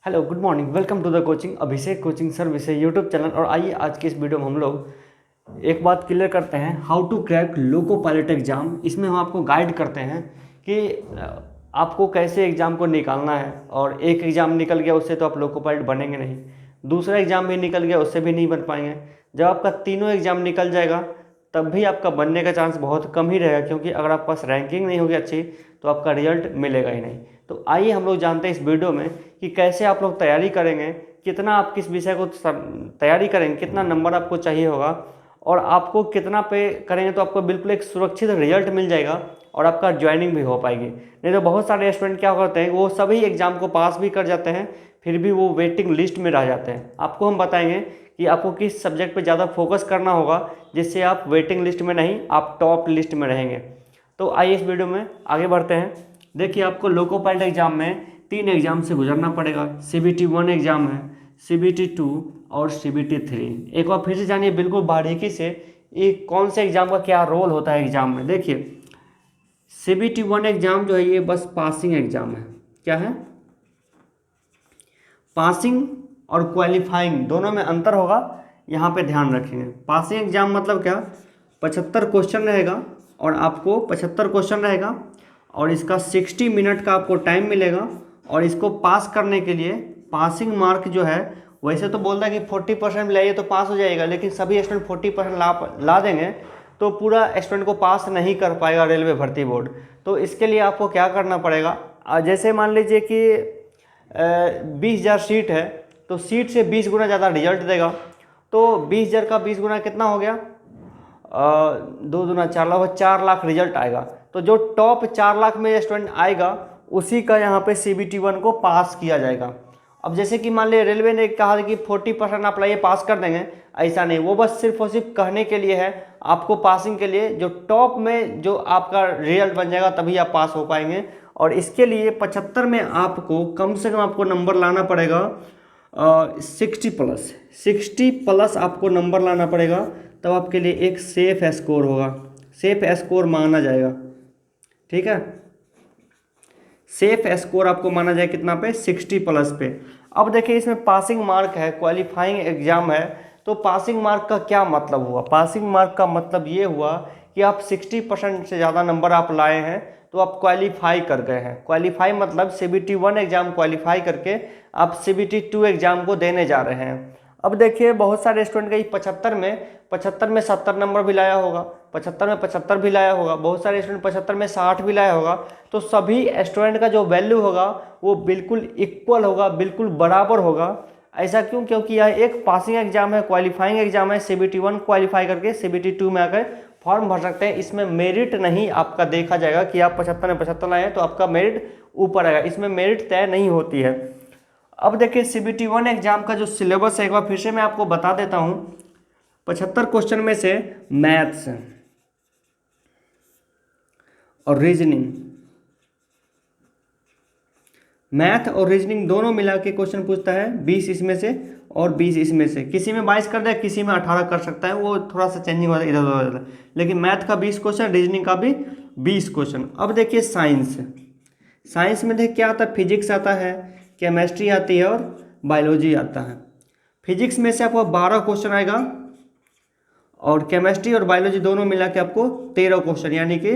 Hello good morning, welcome to the coaching Abhishek coaching service YouTube channel. और आइए आज की इस वीडियो में हम लोग एक बात क्लियर करते हैं, how to crack loco pilot exam. इसमें हम आपको गाइड करते हैं कि आपको कैसे एग्ज़ाम को निकालना है। और एक एग्ज़ाम निकल गया उससे तो आप लोको पायलट बनेंगे नहीं, दूसरा एग्ज़ाम भी निकल गया उससे भी नहीं बन पाएंगे। जब आपका तीनों एग्ज़ाम निकल जाएगा तब भी आपका बनने का चांस बहुत कम ही रहेगा, क्योंकि अगर आपके पास रैंकिंग नहीं होगी अच्छी तो आपका रिजल्ट मिलेगा ही नहीं। तो आइए हम लोग जानते हैं इस वीडियो में कि कैसे आप लोग तैयारी करेंगे, कितना आप किस विषय को तैयारी करेंगे, कितना नंबर आपको चाहिए होगा और आपको कितना पे करेंगे तो आपको बिल्कुल एक सुरक्षित रिजल्ट मिल जाएगा और आपका ज्वाइनिंग भी हो पाएगी। नहीं तो बहुत सारे स्टूडेंट क्या करते हैं, वो सभी एग्ज़ाम को पास भी कर जाते हैं फिर भी वो वेटिंग लिस्ट में रह जाते हैं। आपको हम बताएंगे कि आपको किस सब्जेक्ट पे ज़्यादा फोकस करना होगा जिससे आप वेटिंग लिस्ट में नहीं, आप टॉप लिस्ट में रहेंगे। तो आइए इस वीडियो में आगे बढ़ते हैं। देखिए, आपको लोको पायलट एग्जाम में 3 एग्जाम से गुजरना पड़ेगा। CBT 1 एग्जाम है, CBT 2 और CBT 3। एक बार फिर से जानिए बिल्कुल बारीकी से ये कौन से एग्जाम का क्या रोल होता है एग्जाम में। देखिए, CBT 1 एग्जाम जो है ये बस पासिंग एग्जाम है। क्या है? पासिंग और क्वालिफाइंग दोनों में अंतर होगा, यहाँ पे ध्यान रखेंगे। पासिंग एग्जाम मतलब क्या, 75 क्वेश्चन रहेगा और आपको 75 क्वेश्चन रहेगा और इसका 60 मिनट का आपको टाइम मिलेगा। और इसको पास करने के लिए पासिंग मार्क जो है, वैसे तो बोलता है कि 40% लाइए तो पास हो जाएगा, लेकिन सभी स्टूडेंट 40% ला देंगे तो पूरा स्टूडेंट को पास नहीं कर पाएगा रेलवे भर्ती बोर्ड। तो इसके लिए आपको क्या करना पड़ेगा, जैसे मान लीजिए कि 20,000 सीट है तो सीट से 20 गुना ज़्यादा रिजल्ट देगा। तो 20,000 का 20 गुना कितना हो गया, 2 दूना 4 लाख, 4 लाख रिजल्ट आएगा। तो जो टॉप 4 लाख में स्टूडेंट आएगा उसी का यहाँ पे CBT 1 को पास किया जाएगा। अब जैसे कि मान लिया रेलवे ने कहा कि 40% आप लाइए पास कर देंगे, ऐसा नहीं, वो बस सिर्फ और सिर्फ कहने के लिए है। आपको पासिंग के लिए जो टॉप में जो आपका रिजल्ट बन जाएगा तभी आप पास हो पाएंगे। और इसके लिए 75 में आपको कम से कम आपको नंबर लाना पड़ेगा 60 प्लस आपको नंबर लाना पड़ेगा, तब आपके लिए एक सेफ स्कोर होगा, सेफ स्कोर माना जाएगा। ठीक है, सेफ स्कोर आपको माना जाए कितना पे, 60 प्लस पे। अब देखिए, इसमें पासिंग मार्क है, क्वालिफाइंग एग्जाम है। तो पासिंग मार्क का क्या मतलब हुआ, पासिंग मार्क का मतलब ये हुआ कि आप 60% से ज़्यादा नंबर आप लाए हैं तो आप क्वालिफाई कर गए हैं। क्वालिफाई मतलब CBT 1 एग्जाम क्वालिफाई करके आप CBT 2 एग्जाम को देने जा रहे हैं। अब देखिए, बहुत सारे स्टूडेंट का 75 में 70 नंबर भी लाया होगा, 75 में 75 भी लाया होगा, बहुत सारे स्टूडेंट 75 में 60 भी लाया होगा। तो सभी स्टूडेंट का जो वैल्यू होगा वो बिल्कुल इक्वल होगा, बिल्कुल बराबर होगा। ऐसा क्यों? क्योंकि यह एक पासिंग एग्जाम है, क्वालिफाइंग एग्जाम है। CBT 1 क्वालिफाई करके CBT 2 में आकर फॉर्म भर सकते हैं। इसमें मेरिट नहीं आपका देखा जाएगा कि आप 75 में 75 लाए हैं तो आपका मेरिट ऊपर आएगा, इसमें मेरिट तय नहीं होती है। अब देखिए, CBT 1 एग्जाम का जो सिलेबस है एक बार फिर से मैं आपको बता देता हूँ। 75 क्वेश्चन में से मैथ्स और रीजनिंग, मैथ और रीजनिंग दोनों मिला के क्वेश्चन पूछता है। 20 इसमें से और 20 इसमें से, किसी में 22 कर दे, किसी में 18 कर सकता है, वो थोड़ा सा चेंजिंग हो इधर उधर। लेकिन मैथ का 20 क्वेश्चन, रीजनिंग का भी 20 क्वेश्चन। अब देखिए साइंस, साइंस में देखिए क्या आता है, फिजिक्स आता है, केमिस्ट्री आती है और बायोलॉजी आता है। फिजिक्स में से आपको 12 क्वेश्चन आएगा और केमिस्ट्री और बायोलॉजी दोनों मिला के आपको 13 क्वेश्चन, यानी कि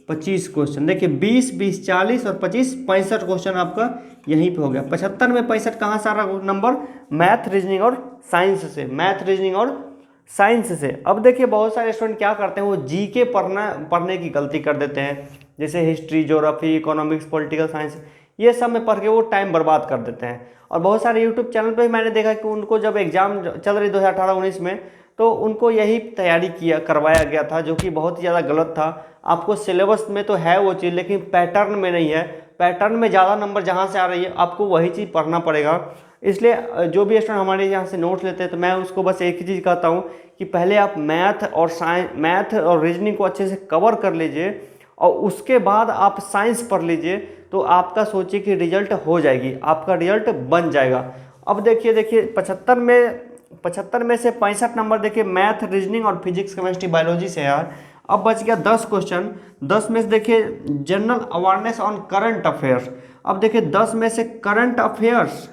25 क्वेश्चन। देखिए 20, 20, 40 और 25, 65 क्वेश्चन आपका यहीं पे हो गया। 75 में 65 कहाँ सारा नंबर, मैथ रीजनिंग और साइंस से, मैथ रीजनिंग और साइंस से। अब देखिए, बहुत सारे स्टूडेंट क्या करते हैं, वो GK पढ़ने की गलती कर देते हैं, जैसे history, geography, economics, political science, ये सब में पढ़ के वो टाइम बर्बाद कर देते हैं। और बहुत सारे यूट्यूब चैनल पे मैंने देखा कि उनको जब एग्जाम चल रही 2018-19 में, तो उनको यही तैयारी करवाया गया था, जो कि बहुत ही ज़्यादा गलत था। आपको सिलेबस में तो है वो चीज़, लेकिन पैटर्न में नहीं है। पैटर्न में ज़्यादा नंबर जहाँ से आ रही है आपको वही चीज़ पढ़ना पड़ेगा। इसलिए जो भी स्टूडेंट हमारे यहाँ से नोट्स लेते हैं तो मैं उसको बस एक ही चीज़ कहता हूँ कि पहले आप मैथ और रीजनिंग को अच्छे से कवर कर लीजिए और उसके बाद आप साइंस पढ़ लीजिए, तो आपका सोचिए कि रिजल्ट हो जाएगी, आपका रिजल्ट बन जाएगा। अब देखिए 75 में से 65 नंबर देखिए मैथ, रीजनिंग और फिजिक्स, केमिस्ट्री, बायोलॉजी से यार। अब बच गया 10 क्वेश्चन। 10 में से देखिए general awareness on current affairs. अब देखिए 10 में से करंट अफेयर्स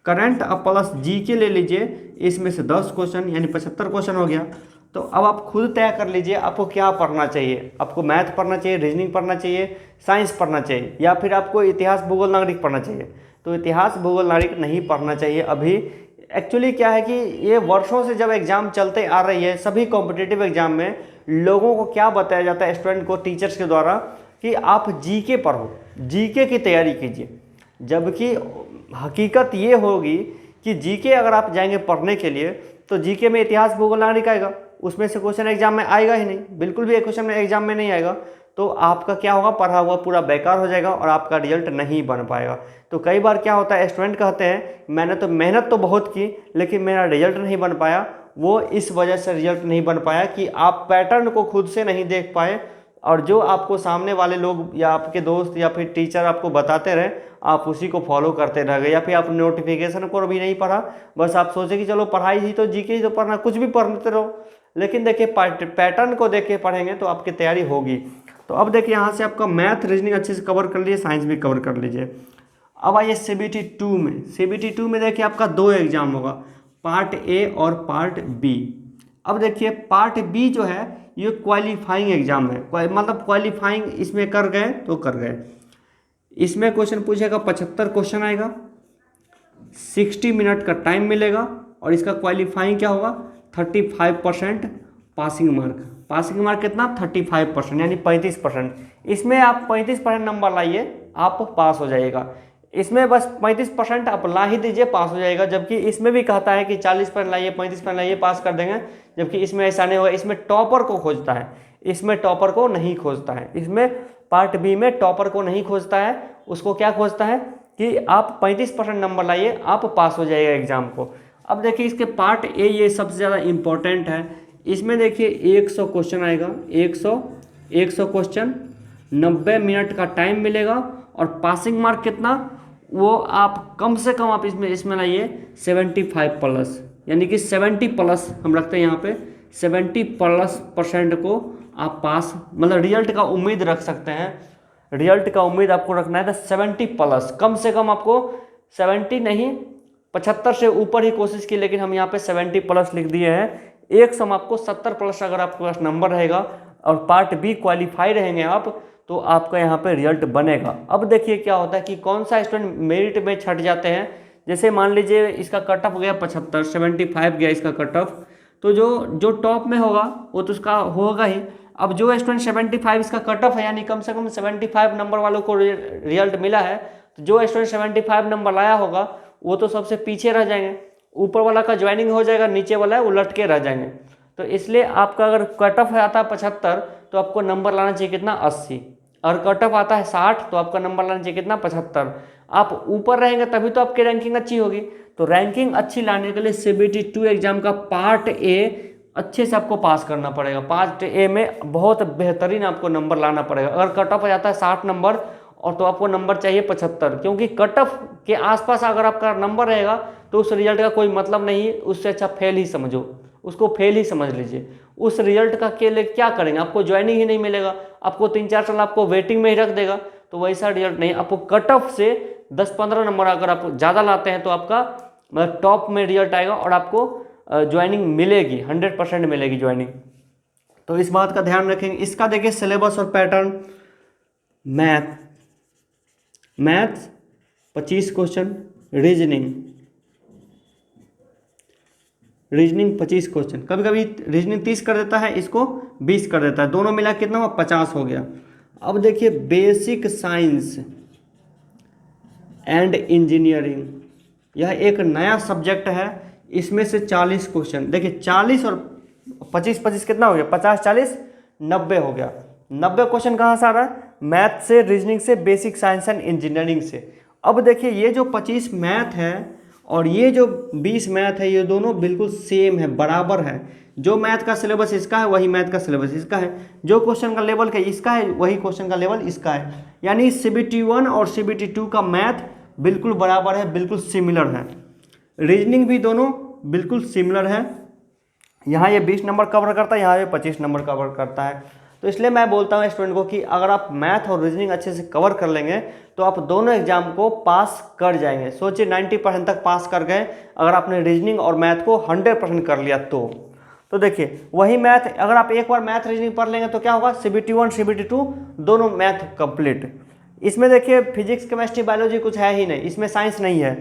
करंट अब प्लस जीके ले लीजिए, इसमें से 10 क्वेश्चन यानी 75 क्वेश्चन हो गया। तो अब आप खुद तय कर लीजिए आपको क्या पढ़ना चाहिए, आपको मैथ पढ़ना चाहिए, रीजनिंग पढ़ना चाहिए, साइंस पढ़ना चाहिए, या फिर आपको इतिहास भूगोल नागरिक पढ़ना चाहिए। तो इतिहास भूगोल नागरिक नहीं पढ़ना चाहिए अभी। एक्चुअली क्या है कि ये वर्षों से जब एग्ज़ाम चलते आ रही है, सभी कॉम्पिटिटिव एग्जाम में लोगों को क्या बताया जाता है स्टूडेंट को टीचर्स के द्वारा कि आप जीके पढ़ो, जीके की तैयारी कीजिए, जबकि हकीकत ये होगी कि जीके अगर आप जाएंगे पढ़ने के लिए तो जीके में इतिहास भूगोल नागरिक आएगा, उसमें से क्वेश्चन एग्जाम में आएगा ही नहीं, बिल्कुल भी एक क्वेश्चन में एग्जाम में नहीं आएगा। तो आपका क्या होगा, पढ़ा हुआ पूरा बेकार हो जाएगा और आपका रिजल्ट नहीं बन पाएगा। तो कई बार क्या होता है, स्टूडेंट कहते हैं मैंने तो मेहनत तो बहुत की लेकिन मेरा रिजल्ट नहीं बन पाया। वो इस वजह से रिजल्ट नहीं बन पाया कि आप पैटर्न को खुद से नहीं देख पाए, और जो आपको सामने वाले लोग या आपके दोस्त या फिर टीचर आपको बताते रहे आप उसी को फॉलो करते रह गए, या फिर आप नोटिफिकेशन को भी नहीं पढ़ा, बस आप सोचे कि चलो पढ़ाई ही तो जीके ही तो पढ़ना, कुछ भी पढ़ते रहो। लेकिन देखिए पैटर्न को देख के पढ़ेंगे तो आपकी तैयारी होगी। तो अब देखिए यहाँ से आपका मैथ रीजनिंग अच्छे से कवर कर लीजिए, साइंस भी कवर कर लीजिए। अब आइए CBT 2 में। CBT 2 में देखिए आपका 2 एग्जाम होगा, पार्ट ए और पार्ट बी। अब देखिए पार्ट बी जो है ये क्वालिफाइंग एग्जाम है, मतलब क्वालिफाइंग इसमें कर गए तो कर गए। इसमें क्वेश्चन पूछेगा 75 क्वेश्चन आएगा, 60 मिनट का टाइम मिलेगा, और इसका क्वालिफाइंग क्या होगा 35% पासिंग मार्क। पासिंग मार्क कितना 35% यानी 35%। इसमें आप 35% नंबर लाइए आप पास हो जाइएगा, इसमें बस 35% आप ला ही दीजिए पास हो जाएगा। जबकि इसमें भी कहता है कि 40% लाइए, 35% लाइए पास कर देंगे, जबकि इसमें ऐसा नहीं होगा। इसमें टॉपर को खोजता है, इसमें टॉपर को नहीं खोजता है। इसमें पार्ट बी में टॉपर को नहीं खोजता है, उसको क्या खोजता है कि आप 35% नंबर लाइए आप पास हो जाइएगा एग्जाम को। अब देखिए इसके पार्ट ए ये सबसे ज़्यादा इम्पोर्टेंट है। इसमें देखिए 100 क्वेश्चन आएगा, 100 क्वेश्चन, 90 मिनट का टाइम मिलेगा, और पासिंग मार्क कितना वो आप कम से कम आप इसमें लाइए 75 प्लस, यानी कि 70 प्लस हम रखते हैं यहाँ पे, 70+% को आप पास, मतलब रिजल्ट का उम्मीद रख सकते हैं। रिजल्ट का उम्मीद आपको रखना है तो 70 प्लस, कम से कम आपको 70 नहीं 75 से ऊपर ही कोशिश की, लेकिन हम यहाँ पे 70 प्लस लिख दिए हैं। एक सम आपको 70 प्लस अगर आपके पास नंबर रहेगा और पार्ट बी क्वालिफाई रहेंगे आप, तो आपका यहाँ पे रिजल्ट बनेगा। अब देखिए क्या होता है कि कौन सा स्टूडेंट मेरिट में छट जाते हैं। जैसे मान लीजिए इसका कट ऑफ गया 75, 75 गया इसका कट ऑफ, तो जो टॉप में होगा वो तो उसका होगा ही। अब जो स्टूडेंट 75 इसका कट ऑफ है, यानी कम से कम 75 नंबर वालों को रिजल्ट मिला है, तो जो स्टूडेंट 75 नंबर लाया होगा वो तो सबसे पीछे रह जाएंगे, ऊपर वाला का ज्वाइनिंग हो जाएगा, नीचे वाला है वो लटके रह जाएंगे। तो इसलिए आपका अगर कट ऑफ आता है 75 तो आपको नंबर लाना चाहिए कितना 80, और कट ऑफ आता है 60 तो आपका नंबर लाना चाहिए कितना 75। आप ऊपर रहेंगे तभी तो आपकी रैंकिंग अच्छी होगी। तो रैंकिंग अच्छी लाने के लिए CBT 2 एग्जाम का पार्ट ए अच्छे से आपको पास करना पड़ेगा। पार्ट ए में बहुत बेहतरीन आपको नंबर लाना पड़ेगा। अगर कट ऑफ आ जाता है 60 नंबर और तो आपको नंबर चाहिए 75, क्योंकि कट ऑफ के आसपास अगर आपका नंबर रहेगा तो उस रिजल्ट का कोई मतलब नहीं है, उससे अच्छा फेल ही समझो, उसको फेल ही समझ लीजिए। उस रिजल्ट का के लिए क्या करेंगे, आपको ज्वाइनिंग ही नहीं मिलेगा, आपको 3-4 साल आपको वेटिंग में ही रख देगा, तो वैसा रिजल्ट नहीं। आपको कट ऑफ से 10-15 नंबर अगर आप ज़्यादा लाते हैं तो आपका मतलब टॉप में रिजल्ट आएगा और आपको ज्वाइनिंग मिलेगी, 100% मिलेगी ज्वाइनिंग। तो इस बात का ध्यान रखेंगे। इसका देखिए सिलेबस और pattern, maths 25 question, reasoning 25 question, कभी कभी रीजनिंग 30 कर देता है, इसको 20 कर देता है, दोनों मिला कितना हुआ 50 हो गया। अब देखिए बेसिक साइंस एंड इंजीनियरिंग, यह एक नया सब्जेक्ट है, इसमें से 40 क्वेश्चन। देखिए 40 और 25 कितना हो गया, 50 40 90 हो गया। 90 क्वेश्चन कहाँ से आ रहा है, मैथ से, रीजनिंग से, बेसिक साइंस एंड इंजीनियरिंग से। अब देखिए ये जो 25 मैथ है और ये जो 20 मैथ है, ये दोनों बिल्कुल सेम है, बराबर है। जो मैथ का सिलेबस इसका है वही मैथ का सिलेबस इसका है, जो क्वेश्चन का लेवल का इसका है वही क्वेश्चन का लेवल इसका है। यानी CBT 1 और CBT 2 का मैथ बिल्कुल बराबर है, बिल्कुल सिमिलर है। रीजनिंग भी दोनों बिल्कुल सिमिलर है। यहाँ ये 20 नंबर कवर करता है, यहाँ ये 25 नंबर कवर करता है। तो इसलिए मैं बोलता हूँ स्टूडेंट को कि अगर आप मैथ और रीजनिंग अच्छे से कवर कर लेंगे तो आप दोनों एग्जाम को पास कर जाएंगे। सोचिए 90% तक पास कर गए अगर आपने रीजनिंग और मैथ को 100% कर लिया तो देखिए वही मैथ, अगर आप एक बार मैथ रीजनिंग पढ़ लेंगे तो क्या होगा, CBT 1 CBT 2 दोनों मैथ कंप्लीट। इसमें देखिए फिजिक्स केमिस्ट्री बायोलॉजी कुछ है ही नहीं, इसमें साइंस नहीं है।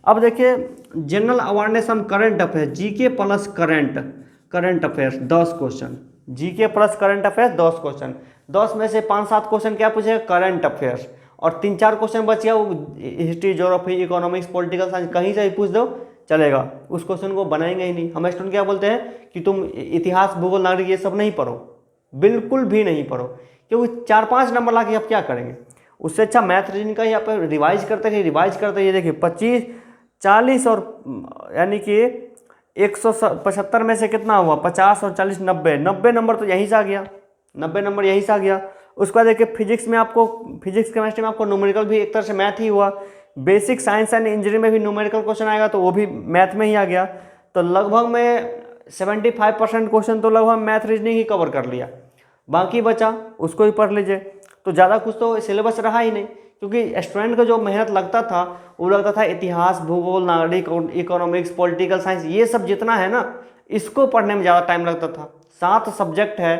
अब देखिए general awareness on current affairs, GK plus current affairs 10 question, GK plus current affairs 10 question, 10 में से 5-7 क्वेश्चन क्या पूछेगा, करंट अफेयर्स, और 3-4 क्वेश्चन बच गया वो history, geography, economics, political science, कहीं से भी पूछ दो चलेगा, उस क्वेश्चन को बनाएंगे ही नहीं। हम स्टूडेंट क्या बोलते हैं कि तुम इतिहास, भूगोल, नागरिक ये सब नहीं पढ़ो, बिल्कुल भी नहीं पढ़ो, क्योंकि 4-5 नंबर ला के आप क्या करेंगे। उससे अच्छा मैथ रीजनिंग का ही आप रिवाइज करते रहिए देखिए 25, 40 और यानी कि 175 में से कितना हुआ, 50 और 40 90 नंबर तो यहीं से आ गया, 90 नंबर यहीं से आ गया। उसके बाद देखिए फिजिक्स में आपको, फिजिक्स केमिस्ट्री में आपको न्यूमेरिकल भी एक तरह से मैथ ही हुआ, बेसिक साइंस एंड इंजीनियरिंग में भी न्यूमेरिकल क्वेश्चन आएगा तो वो भी मैथ में ही आ गया। तो लगभग में 75% क्वेश्चन तो लगभग मैथ रीजनिंग ही कवर कर लिया, बाकी बचा उसको ही पढ़ लीजिए। तो ज़्यादा कुछ तो सिलेबस रहा ही नहीं, क्योंकि स्टूडेंट का जो मेहनत लगता था वो लगता था इतिहास, भूगोल, नागरिक, इकोनॉमिक्स, पॉलिटिकल साइंस, ये सब जितना है ना इसको पढ़ने में ज़्यादा टाइम लगता था। 7 सब्जेक्ट है,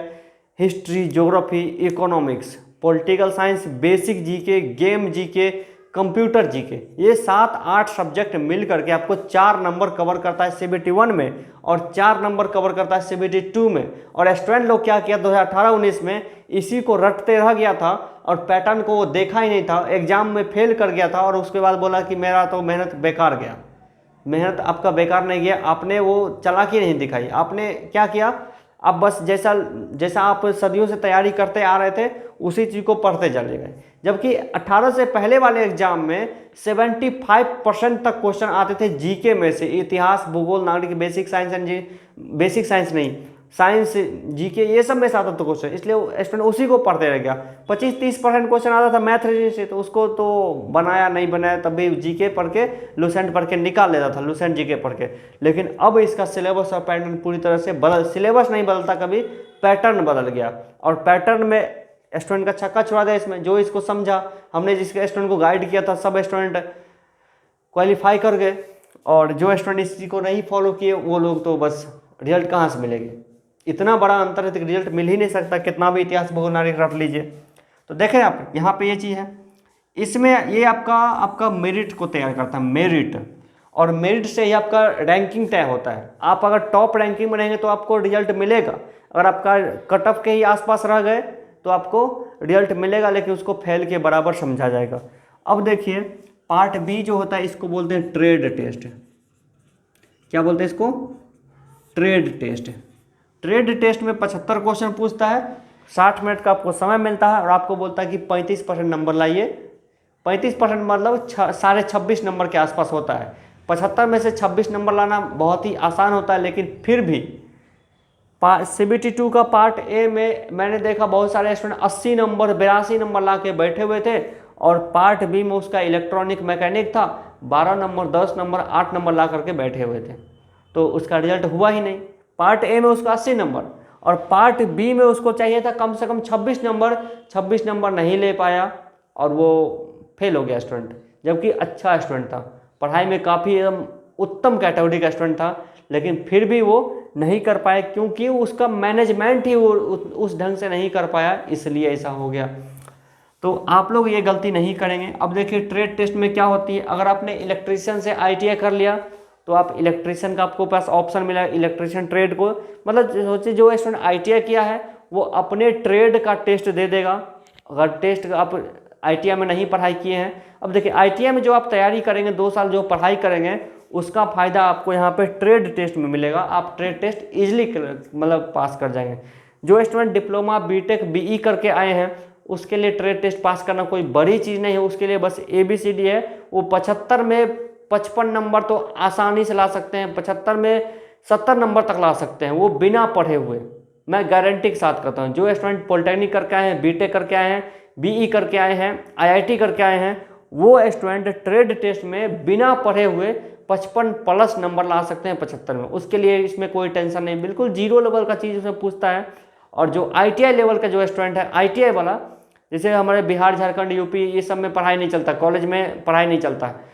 history, geography, economics, political science, basic GK, game GK, computer GK, ये 7-8 सब्जेक्ट मिल करके आपको 4 नंबर कवर करता है CBT 1 में और 4 नंबर कवर करता है CBT 2 में। और स्टूडेंट लोग क्या किया 2018-19 में इसी को रटते रह गया था और पैटर्न को वो देखा ही नहीं था, एग्जाम में फेल कर गया था और उसके बाद बोला कि मेरा तो मेहनत बेकार गया। मेहनत आपका बेकार नहीं गया, आपने वो चालाकी नहीं दिखाई, आपने क्या किया, आप बस जैसा आप सदियों से तैयारी करते आ रहे थे उसी चीज़ को पढ़ते चले गए। जबकि 18 से पहले वाले एग्जाम में 75% तक क्वेश्चन आते थे जीके में से, इतिहास, भूगोल, नागरिक, basic science and basic science नहीं, साइंस, जीके, ये सब में से आता था क्वेश्चन, इसलिए स्टूडेंट उसी को पढ़ते रह गया। 25-30% क्वेश्चन आता था मैथ रीजनिंग से, तो उसको तो बनाया नहीं बनाया तब भी जीके पढ़ के, लूसेंट पढ़ के निकाल लेता था, लूसेंट जीके पढ़ के। लेकिन अब इसका सिलेबस और पैटर्न पूरी तरह से सिलेबस नहीं बदलता कभी, पैटर्न बदल गया और पैटर्न में स्टूडेंट का छक्का छुड़ा दिया इसमें। जो इसको समझा, हमने जिसके स्टूडेंट को गाइड किया था सब स्टूडेंट क्वालिफाई कर गए, और जो स्टूडेंट इस चीज़ को नहीं फॉलो किए वो लोग तो बस रिजल्ट कहाँ से मिलेंगे। इतना बड़ा अंतर है तो रिजल्ट मिल ही नहीं सकता, कितना भी इतिहास, भूगोल, नागरिक रट लीजिए। तो देखें आप यहाँ पे ये चीज़ है, इसमें ये आपका मेरिट को तैयार करता है, मेरिट, और मेरिट से ही आपका रैंकिंग तय होता है। आप अगर टॉप रैंकिंग में रहेंगे तो आपको रिजल्ट मिलेगा, अगर आपका कट ऑफ के ही आसपास रह गए तो आपको रिजल्ट मिलेगा, लेकिन उसको फेल के बराबर समझा जाएगा। अब देखिए पार्ट बी जो होता है इसको बोलते हैं ट्रेड टेस्ट। क्या बोलते हैं इसको, ट्रेड टेस्ट। ट्रेड टेस्ट में 75 क्वेश्चन पूछता है, 60 मिनट का आपको समय मिलता है और आपको बोलता है कि 35% नंबर लाइए। 35% मतलब 26.5 नंबर के आसपास होता है। 75 में से 26 नंबर लाना बहुत ही आसान होता है, लेकिन फिर भी CBT 2 का पार्ट ए में मैंने देखा बहुत सारे स्टूडेंट 80 नंबर 82 नंबर ला के बैठे हुए थे, और पार्ट बी में उसका इलेक्ट्रॉनिक मैकेनिक था 12 नंबर 10 नंबर 8 नंबर ला करके बैठे हुए थे, तो उसका रिजल्ट हुआ ही नहीं। पार्ट ए में उसका 80 नंबर और पार्ट बी में उसको चाहिए था कम से कम 26 नंबर, 26 नंबर नहीं ले पाया और वो फेल हो गया स्टूडेंट, जबकि अच्छा स्टूडेंट था, पढ़ाई में काफ़ी एकदम उत्तम कैटेगरी का स्टूडेंट था, लेकिन फिर भी वो नहीं कर पाए क्योंकि उसका मैनेजमेंट ही वो उस ढंग से नहीं कर पाया, इसलिए ऐसा हो गया। तो आप लोग ये गलती नहीं करेंगे। अब देखिए ट्रेड टेस्ट में क्या होती है, अगर आपने इलेक्ट्रीशियन से ITI कर लिया तो आप इलेक्ट्रीशियन का आपको पास ऑप्शन मिला इलेक्ट्रीशियन ट्रेड को, मतलब सोचिए जो स्टूडेंट ITI किया है वो अपने ट्रेड का टेस्ट दे देगा। अगर टेस्ट आप ITI में नहीं पढ़ाई किए हैं, अब देखिए ITI में जो आप तैयारी करेंगे 2 साल जो पढ़ाई करेंगे उसका फ़ायदा आपको यहाँ पे ट्रेड टेस्ट में मिलेगा। आप ट्रेड टेस्ट ईजिली मतलब पास कर जाएंगे। जो स्टूडेंट डिप्लोमा, BTech, BE करके आए हैं उसके लिए ट्रेड टेस्ट पास करना कोई बड़ी चीज़ नहीं है, उसके लिए बस ABCD है। वो 75 में 55 नंबर तो आसानी से ला सकते हैं, 75 में 70 नंबर तक ला सकते हैं वो बिना पढ़े हुए, मैं गारंटी के साथ कहता हूँ। जो स्टूडेंट पॉलिटेक्निक करके आए हैं, BTech करके आए हैं, BE करके आए हैं, IIT करके आए हैं, वो स्टूडेंट ट्रेड टेस्ट में बिना पढ़े हुए 55+ नंबर ला सकते हैं 75 में। उसके लिए इसमें कोई टेंशन नहीं, बिल्कुल जीरो लेवल का चीज़ उसमें पूछता है और जो ITI लेवल का जो स्टूडेंट है, ITI वाला, जैसे हमारे बिहार, झारखंड, यूपी ये सब में पढ़ाई नहीं चलता, कॉलेज में पढ़ाई नहीं चलता है,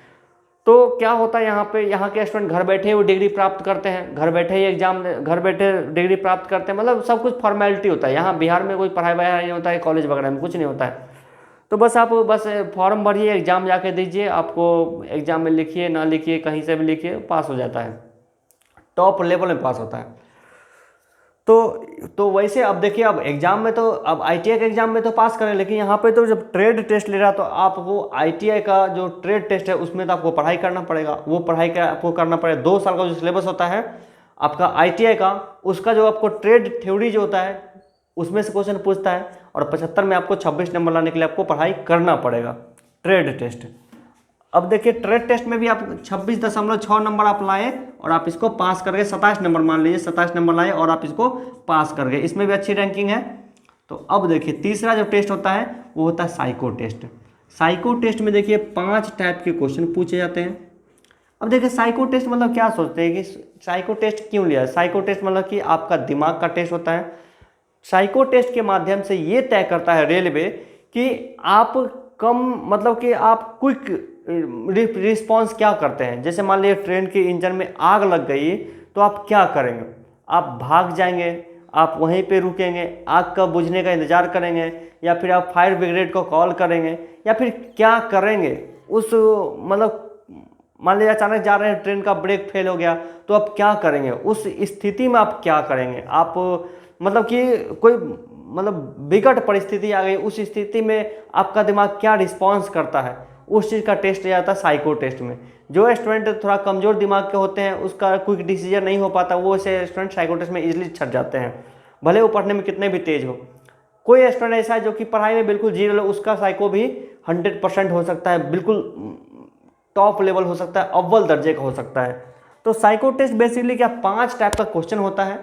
तो क्या होता है यहाँ पे, यहाँ के स्टूडेंट घर बैठे वो डिग्री प्राप्त करते हैं, घर बैठे ही एग्जाम, घर बैठे डिग्री प्राप्त करते हैं, मतलब सब कुछ फॉर्मेलिटी होता है। यहाँ बिहार में कोई पढ़ाई वढ़ाई नहीं होता है, कॉलेज वगैरह में कुछ नहीं होता है। तो बस आप बस फॉर्म भरिए, एग्जाम जाके दीजिए, आपको एग्जाम में लिखिए ना लिखिए, कहीं से भी लिखिए, पास हो जाता है, टॉप लेवल में पास होता है। तो वैसे अब देखिए, अब एग्जाम में तो, अब ITI के एग्जाम में तो पास करें, लेकिन यहाँ पे तो जब ट्रेड टेस्ट ले रहा तो आपको ITI का जो ट्रेड टेस्ट है उसमें तो आपको पढ़ाई करना पड़ेगा, वो पढ़ाई का आपको करना पड़ेगा। 2 साल का जो सिलेबस होता है आपका ITI का, उसका जो आपको ट्रेड थ्योरी जो होता है उसमें से क्वेश्चन पूछता है, और 75 में आपको 26 नंबर लाने के लिए आपको पढ़ाई करना पड़ेगा ट्रेड टेस्ट। अब देखिए ट्रेड टेस्ट में भी आप 26.6 नंबर आप लाए और आप इसको पास कर गए, 27 नंबर मान लीजिए, 27 नंबर लाए और आप इसको पास कर गए, इसमें भी अच्छी रैंकिंग है। तो अब देखिए तीसरा जो टेस्ट होता है वो होता है साइको टेस्ट। साइको टेस्ट में देखिए 5 टाइप के क्वेश्चन पूछे जाते हैं। अब देखिए साइको टेस्ट मतलब क्या सोचते हैं कि साइको टेस्ट क्यों लिया? साइको टेस्ट मतलब कि आपका दिमाग का टेस्ट होता है। साइको टेस्ट के माध्यम से ये तय करता है रेलवे कि आप कम, मतलब कि आप क्विक रिस्पॉन्स क्या करते हैं। जैसे मान लीजिए ट्रेन के इंजन में आग लग गई तो आप क्या करेंगे? आप भाग जाएंगे, आप वहीं पे रुकेंगे, आग का बुझने का इंतजार करेंगे, या फिर आप फायर ब्रिगेड को कॉल करेंगे, या फिर क्या करेंगे उस, मतलब मान लीजिए अचानक जा रहे हैं, ट्रेन का ब्रेक फेल हो गया तो आप क्या करेंगे उस स्थिति में? आप क्या करेंगे? आप मतलब कि कोई मतलब विकट परिस्थिति आ गई, उस स्थिति में आपका दिमाग क्या रिस्पॉन्स करता है, उस चीज़ का टेस्ट लिया जाता है साइको टेस्ट में। जो स्टूडेंट थोड़ा कमज़ोर दिमाग के होते हैं, उसका क्विक डिसीजन नहीं हो पाता, वो ऐसे स्टूडेंट साइको टेस्ट में इजीली छट जाते हैं, भले वो पढ़ने में कितने भी तेज हो। कोई स्टूडेंट ऐसा है जो कि पढ़ाई में बिल्कुल जीरो, उसका साइको भी 100% हो सकता है, बिल्कुल टॉप लेवल हो सकता है, अव्वल दर्जे का हो सकता है। तो साइको टेस्ट बेसिकली क्या 5 टाइप का क्वेश्चन होता है,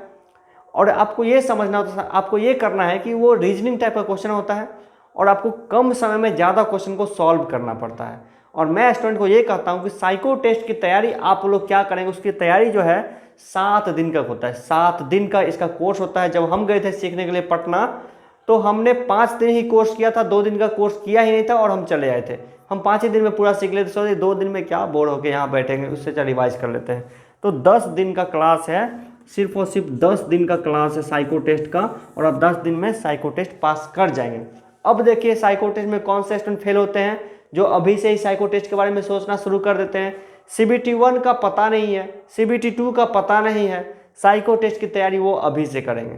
और आपको ये समझना होता है, आपको ये करना है कि वो रीजनिंग टाइप का क्वेश्चन होता है, और आपको कम समय में ज़्यादा क्वेश्चन को सॉल्व करना पड़ता है। और मैं स्टूडेंट को ये कहता हूँ कि साइको टेस्ट की तैयारी आप लोग क्या करेंगे, उसकी तैयारी जो है 7 दिन का होता है। 7 दिन का इसका कोर्स होता है। जब हम गए थे सीखने के लिए पटना, तो हमने 5 दिन ही कोर्स किया था, 2 दिन का कोर्स किया ही नहीं था और हम चले आए थे। हम 5 ही दिन में पूरा सीख लेते, सोचे 2 दिन में क्या बोर होकर यहाँ बैठेंगे, उससे चल रिवाइज कर लेते हैं। तो 10 दिन का क्लास है, सिर्फ और सिर्फ 10 दिन का क्लास है साइको टेस्ट का, और आप 10 दिन में साइको टेस्ट पास कर जाएंगे। अब देखिए साइको टेस्ट में कौन से स्टूडेंट फेल होते हैं, जो अभी से ही साइको टेस्ट के बारे में सोचना शुरू कर देते हैं। CBT 1 का पता नहीं है, CBT 2 का पता नहीं है, साइको टेस्ट की तैयारी वो अभी से करेंगे।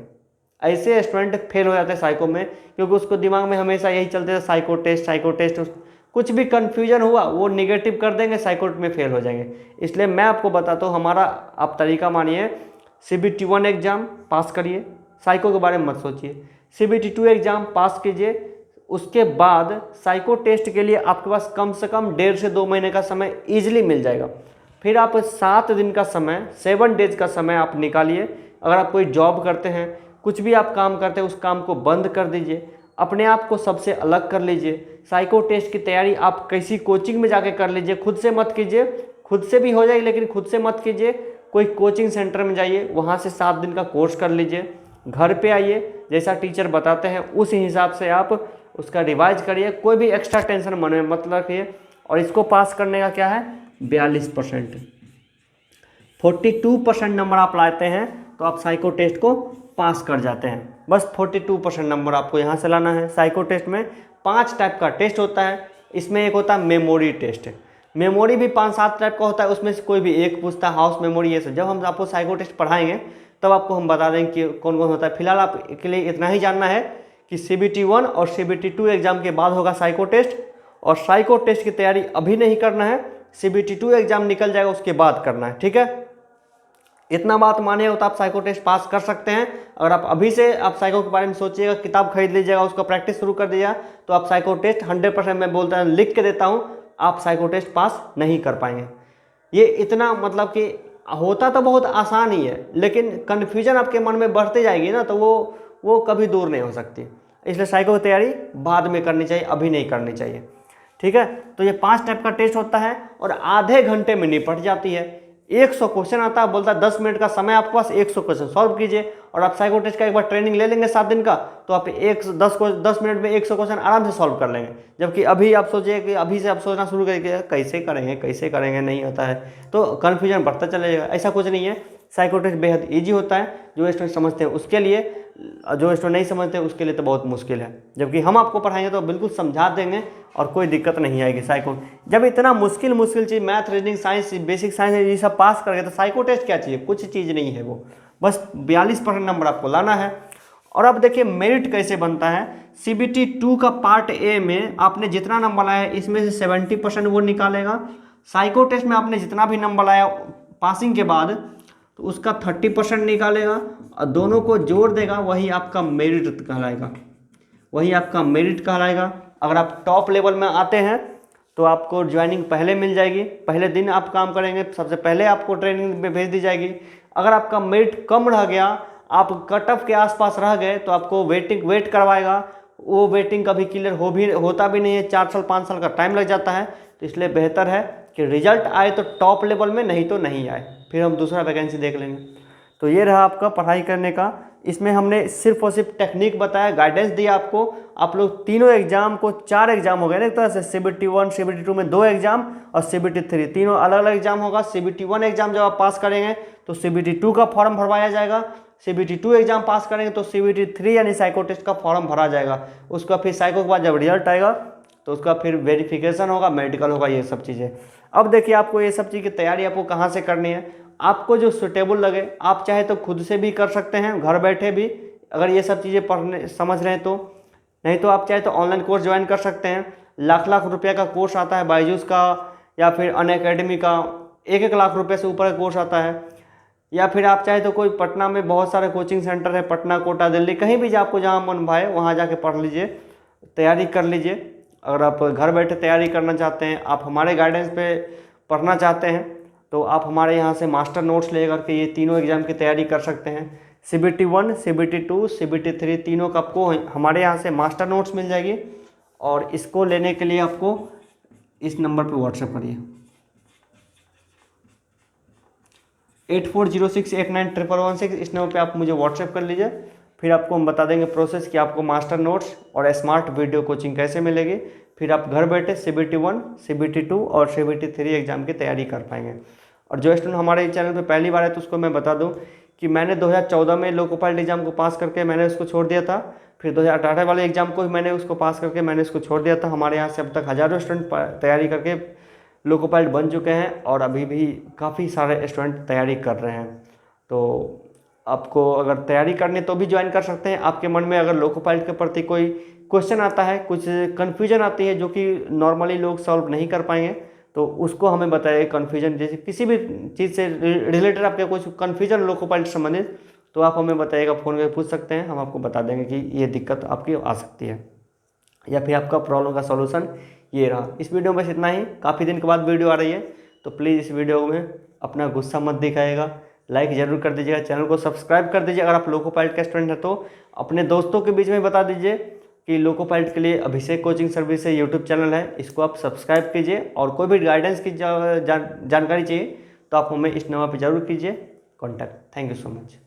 ऐसे स्टूडेंट फेल हो जाते हैं साइको में, क्योंकि उसको दिमाग में हमेशा यही चलते थे साइको टेस्ट साइको टेस्ट। कुछ भी कन्फ्यूजन हुआ वो निगेटिव कर देंगे, साइको में फेल हो जाएंगे। इसलिए मैं आपको बताता हूँ, हमारा आप तरीका मानिए, CBT 1 एग्जाम पास करिए, साइको के बारे में मत सोचिए। CBT 2 एग्जाम पास कीजिए, उसके बाद साइको टेस्ट के लिए आपके पास कम से कम 1.5 से 2 महीने का समय ईजिली मिल जाएगा। फिर आप 7 दिन का समय, 7 डेज का समय आप निकालिए। अगर आप कोई जॉब करते हैं, कुछ भी आप काम करते हैं, उस काम को बंद कर दीजिए, अपने आप को सबसे अलग कर लीजिए। साइको टेस्ट की तैयारी आप किसी कोचिंग में जाके कर लीजिए, खुद से मत कीजिए। खुद से भी हो जाएगी लेकिन खुद से मत कीजिए, कोई कोचिंग सेंटर में जाइए, वहाँ से 7 दिन का कोर्स कर लीजिए। घर पे आइए, जैसा टीचर बताते हैं उस हिसाब से आप उसका रिवाइज करिए। कोई भी एक्स्ट्रा टेंशन मन में मत रखिए। और इसको पास करने का क्या है, 42%, 42% नंबर आप लाते हैं तो आप साइको टेस्ट को पास कर जाते हैं। बस 42% नंबर आपको यहाँ से लाना है। साइको टेस्ट में 5 टाइप का टेस्ट होता है। इसमें एक होता है मेमोरी टेस्ट, मेमोरी भी 5-7 टाइप का होता है, उसमें से कोई भी एक पूछता है, हाउस मेमोरी, ये सब। जब हम आपको साइको टेस्ट पढ़ाएंगे तब आपको हम बता देंगे कि कौन कौन होता है। फिलहाल आप के लिए इतना ही जानना है कि CBT 1 और CBT 2 एग्जाम के बाद होगा साइको टेस्ट, और साइको टेस्ट की तैयारी अभी नहीं करना है, CBT 2 एग्जाम निकल जाएगा उसके बाद करना है, ठीक है। इतना बात माने हो तो आप साइको टेस्ट पास कर सकते हैं। अगर आप अभी से आप साइको के बारे में सोचिएगा, किताब खरीद लीजिएगा, उसका प्रैक्टिस शुरू कर दीजिएगा, तो आप साइको टेस्ट 100%, मैं बोलता हूँ, लिख के देता हूँ, आप साइको टेस्ट पास नहीं कर पाएंगे। ये इतना मतलब कि होता तो बहुत आसान ही है, लेकिन कन्फ्यूजन आपके मन में बढ़ते जाएगी ना, तो वो कभी दूर नहीं हो सकती। इसलिए साइको की तैयारी बाद में करनी चाहिए, अभी नहीं करनी चाहिए, ठीक है। तो ये 5 टाइप का टेस्ट होता है और आधे घंटे में निपट जाती है। 100 क्वेश्चन आता है, बोलता है 10 मिनट का समय आपके पास, 100 क्वेश्चन सॉल्व कीजिए। और आप साइको टेस्ट का एक बार ट्रेनिंग ले लेंगे 7 दिन का, तो आप 10 मिनट में 100 क्वेश्चन आराम से सॉल्व कर लेंगे। जबकि अभी आप सोचिए कि अभी से आप सोचना शुरू करेंगे कैसे करेंगे नहीं होता है, तो कन्फ्यूजन बढ़ता चला जाएगा। ऐसा कुछ नहीं है, साइको टेस्ट बेहद ईजी होता है। जो स्टूडेंट समझते हैं उसके लिए, जो स्टूडेंट नहीं समझते उसके लिए तो बहुत मुश्किल है। जबकि हम आपको पढ़ाएंगे तो बिल्कुल समझा देंगे और कोई दिक्कत नहीं आएगी। साइको जब इतना मुश्किल चीज़ math, reasoning, science, basic science ये सब पास कर गए तो साइको टेस्ट क्या चाहिए? कुछ चीज़ नहीं है, वो बस 42% नंबर आपको लाना है। और अब देखिए मेरिट कैसे बनता है। CBT 2 का पार्ट ए में आपने जितना नंबर लाया है इसमें से 70% वो निकालेगा। साइको टेस्ट में आपने जितना भी नंबर लाया पासिंग के बाद तो उसका 30% निकालेगा और दोनों को जोड़ देगा, वही आपका मेरिट कहलाएगा। अगर आप टॉप लेवल में आते हैं तो आपको ज्वाइनिंग पहले मिल जाएगी, पहले दिन आप काम करेंगे, सबसे पहले आपको ट्रेनिंग में भेज दी जाएगी। अगर आपका मेरिट कम रह गया, आप कट ऑफ के आसपास रह गए, तो आपको वेट करवाएगा। वो वेटिंग कभी क्लियर होता भी नहीं है, 4 साल 5 साल का टाइम लग जाता है। तो इसलिए बेहतर है कि रिजल्ट आए तो टॉप लेवल में, नहीं तो नहीं आए, फिर हम दूसरा वैकेंसी देख लेंगे। तो ये रहा आपका पढ़ाई करने का। इसमें हमने सिर्फ और सिर्फ टेक्निक बताया, गाइडेंस दिया आपको। आप लोग तीनों एग्जाम को 4 एग्जाम हो गए ना एक तरह से, CBT 1 CBT 2 में 2 एग्जाम और CBT 3 तीनों अलग अलग एग्जाम होगा। CBT 1 एग्जाम जब आप पास करेंगे तो CBT 2 का फॉर्म भरवाया जाएगा। CBT 2 एग्जाम पास करेंगे तो CBT 3 यानी साइको टेस्ट का फॉर्म भरा जाएगा। उसका फिर साइको के बाद जब रिजल्ट आएगा तो उसका फिर वेरिफिकेशन होगा, मेडिकल होगा, ये सब चीज़ें। अब देखिए आपको ये सब चीज़ की तैयारी आपको कहाँ से करनी है, आपको जो सुटेबल लगे। आप चाहे तो खुद से भी कर सकते हैं घर बैठे भी, अगर ये सब चीज़ें पढ़ने समझ रहे हैं तो। नहीं तो आप चाहे तो ऑनलाइन कोर्स ज्वाइन कर सकते हैं। लाख रुपये का कोर्स आता है बायजूस का, या फिर अनअकैडमी का 1 लाख रुपये से ऊपर का कोर्स आता है। या फिर आप चाहे तो कोई पटना में बहुत सारे कोचिंग सेंटर है, पटना, कोटा, दिल्ली, कहीं भी आपको जहाँ मन भाए वहाँ जाके पढ़ लीजिए, तैयारी कर लीजिए। अगर आप घर बैठे तैयारी करना चाहते हैं, आप हमारे गाइडेंस पे पढ़ना चाहते हैं, तो आप हमारे यहाँ से मास्टर नोट्स ले करके ये तीनों एग्जाम की तैयारी कर सकते हैं। CBT 1 CBT 2 CBT 3 तीनों का आपको हमारे यहाँ से मास्टर नोट्स मिल जाएगी। और इसको लेने के लिए आपको इस नंबर पे व्हाट्सएप करिए 8406891116। इस नंबर पे आप मुझे व्हाट्सएप कर लीजिए, फिर आपको हम बता देंगे प्रोसेस कि आपको मास्टर नोट्स और स्मार्ट वीडियो कोचिंग कैसे मिलेगी। फिर आप घर बैठे CBT 1 CBT 2 और CBT 3 एग्जाम की तैयारी कर पाएंगे। और जो स्टूडेंट हमारे चैनल पे पहली बार है तो उसको मैं बता दूं कि मैंने 2014 में लोको पायलट एग्जाम को पास करके मैंने उसको छोड़ दिया था। फिर 2018 वाले एग्जाम को मैंने उसको पास करके मैंने उसको छोड़ दिया था। हमारे यहाँ से अब तक हज़ारों स्टूडेंट तैयारी करके लोको पायलट बन चुके हैं और अभी भी काफ़ी सारे स्टूडेंट तैयारी कर रहे हैं। तो आपको अगर तैयारी करनी तो भी ज्वाइन कर सकते हैं। आपके मन में अगर लोको पायलट के प्रति कोई क्वेश्चन आता है, कुछ कन्फ्यूजन आती है जो कि नॉर्मली लोग सॉल्व नहीं कर पाएंगे, तो उसको हमें बताइए। कन्फ्यूजन जैसे किसी भी चीज़ से रिलेटेड आपके कुछ कन्फ्यूजन लोको पायलट संबंधित, तो आप हमें बताइएगा, फ़ोन करके पूछ सकते हैं, हम आपको बता देंगे कि ये दिक्कत आपकी आ सकती है या फिर आपका प्रॉब्लम का सॉल्यूशन ये रहा। इस वीडियो में बस इतना ही। काफ़ी दिन के बाद वीडियो आ रही है, तो प्लीज़ इस वीडियो में अपना गुस्सा मत दिखाइएगा, लाइक ज़रूर कर दीजिएगा, चैनल को सब्सक्राइब कर दीजिए। अगर आप लोको पायलट का स्टूडेंट है तो अपने दोस्तों के बीच में बता दीजिए कि लोको पायलट के लिए अभिषेक कोचिंग सर्विस है, यूट्यूब चैनल है, इसको आप सब्सक्राइब कीजिए। और कोई भी गाइडेंस की जानकारी चाहिए तो आप हमें इस नंबर पर जरूर कीजिए contact. Thank you so much.